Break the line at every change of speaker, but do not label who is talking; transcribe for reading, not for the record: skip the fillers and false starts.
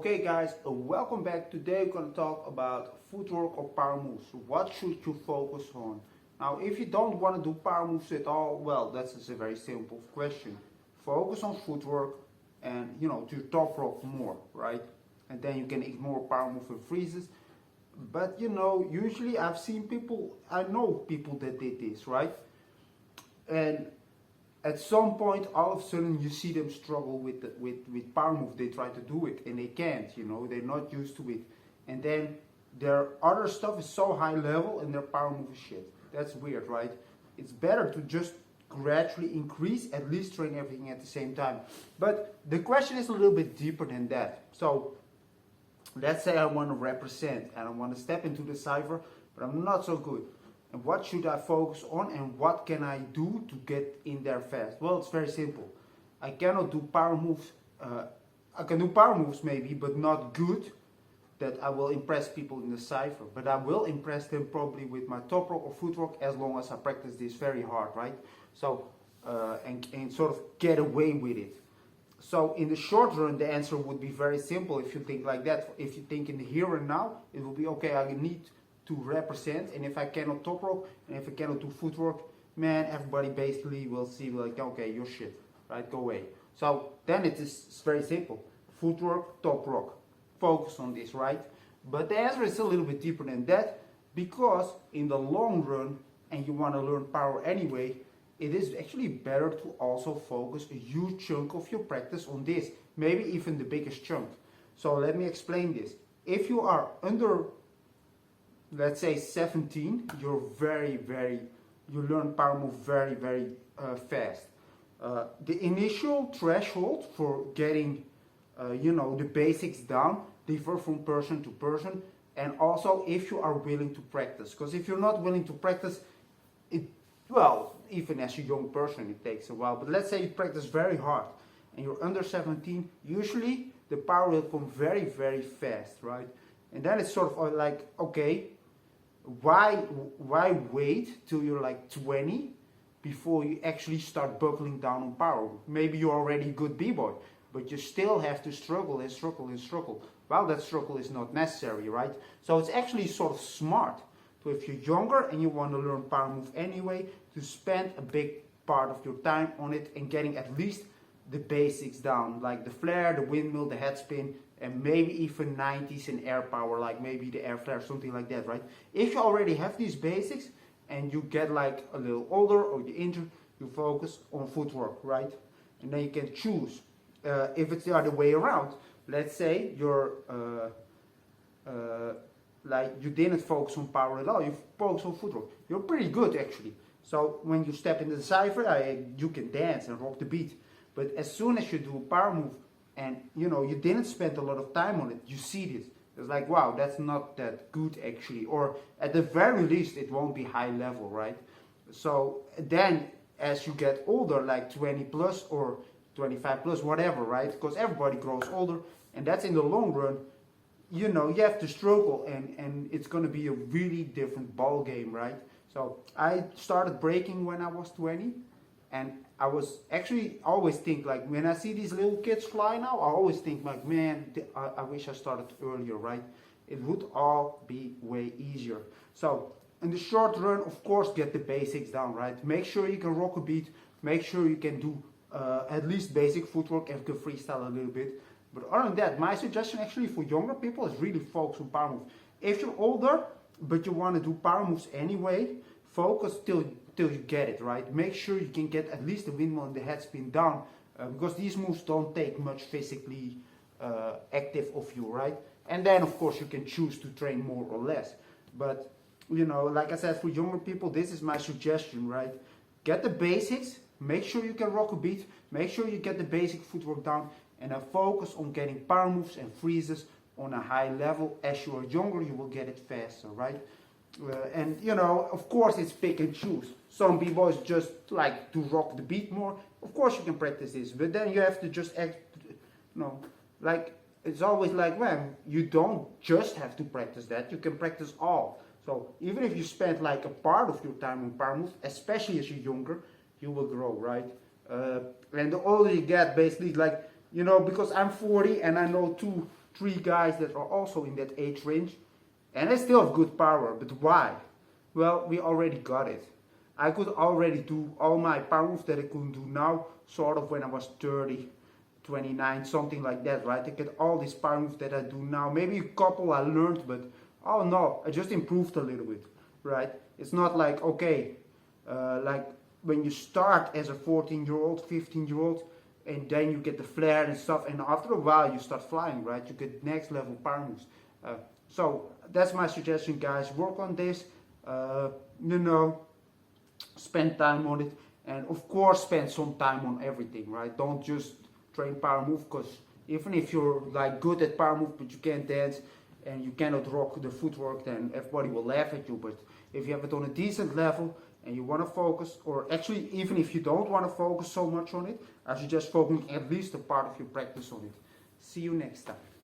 Okay guys, welcome back. Today we're going to talk about footwork or power moves. What should you focus on? Now if you don't want to do power moves at all, well, that's just a very simple question. Focus on footwork and to top rope more, right? And then you can ignore power move and freezes. But usually I know people that did this, right? And at some point, all of a sudden, you see them struggle with power move. They try to do it and they can't. They're not used to it. And then their other stuff is so high level and their power move is shit. That's weird, right? It's better to just gradually increase, at least train everything at the same time. But the question is a little bit deeper than that. So let's say I want to represent and I want to step into the cipher, but I'm not so good. And what should I focus on and what can I do to get in there fast? Well, it's very simple. I cannot do power moves. I can do power moves maybe, but not good that I will impress people in the cipher. But I will impress them probably with my top rope or footwork as long as I practice this very hard, right? So, and sort of get away with it. So in the short run, the answer would be very simple if you think like that. If you think in the here and now, it will be okay, I need to represent, and if I cannot top rope and if I cannot do footwork, man, everybody basically will see like, okay, you're shit, right? Go away. So then it's very simple. Footwork, top rope. Focus on this, right? But the answer is a little bit deeper than that, because in the long run, and you want to learn power anyway, it is actually better to also focus a huge chunk of your practice on this, maybe even the biggest chunk. So let me explain this. If you are under, let's say 17, you learn power move very fast. The initial threshold for getting the basics down differ from person to person, and also if you are willing to practice, because if you're not willing to practice, even as a young person it takes a while. But let's say you practice very hard and you're under 17, usually the power will come very fast, right? And then it's sort of like, okay, why wait till you're like 20 before you actually start buckling down on power? Maybe you're already a good b-boy, but you still have to struggle and struggle and struggle. Well, that struggle is not necessary, right? So it's actually sort of smart to, if you're younger and you want to learn power move anyway, to spend a big part of your time on it and getting at least the basics down, like the flare, the windmill, the head spin, and maybe even 90s in air power, like maybe the air flare, something like that, right? If you already have these basics and you get like a little older or you're injured, you focus on footwork, right? And then you can choose. If it's the other way around, let's say you're like you didn't focus on power at all, you focus on footwork. You're pretty good actually. So when you step into the cipher, you can dance and rock the beat. But as soon as you do a power move and you didn't spend a lot of time on it, you see this. It's like, wow, that's not that good actually. Or at the very least, it won't be high level, right? So then as you get older, like 20 plus or 25 plus, whatever, right? Because everybody grows older, and that's in the long run, you have to struggle, and it's going to be a really different ball game, right? So I started breaking when I was 20, and I was actually always think like, when I see these little kids fly now, I always think like, man, I wish I started earlier, right? It would all be way easier. So in the short run, of course, get the basics down, right? Make sure you can rock a beat, make sure you can do at least basic footwork and can freestyle a little bit. But other than that, my suggestion actually for younger people is really focus on power moves. If you're older, but you want to do power moves anyway, focus till you get it, right? Make sure you can get at least the windmill and the head spin down, because these moves don't take much physically active of you, right? And then of course you can choose to train more or less. But like I said, for younger people, this is my suggestion, right? Get the basics, make sure you can rock a beat, make sure you get the basic footwork down, and then focus on getting power moves and freezes on a high level. As you are younger, you will get it faster, right? And of course it's pick and choose. Some b-boys just like to rock the beat more. Of course you can practice this, but then you have to just act, like it's always like, man, you don't just have to practice that, you can practice all. So even if you spend like a part of your time on power moves, especially as you're younger, you will grow, right? And the older you get, basically, like, because I'm 40 and I know two 3 guys that are also in that age range, and they still have good power. But why? Well, we already got it. I could already do all my power moves that I couldn't do now, sort of when I was 30, 29, something like that, right? I get all these power moves that I do now. Maybe a couple I learned, but oh no, I just improved a little bit, right? It's not like, okay, like when you start as a 14-year-old, 15-year-old, and then you get the flair and stuff, and after a while you start flying, right? You get next level power moves. So that's my suggestion, guys. Work on this, spend time on it, and of course spend some time on everything, right? Don't just train power move, because even if you're like good at power move but you can't dance and you cannot rock the footwork, then everybody will laugh at you. But if you have it on a decent level and you want to focus, or actually even if you don't want to focus so much on it, I suggest focusing at least a part of your practice on it. See you next time.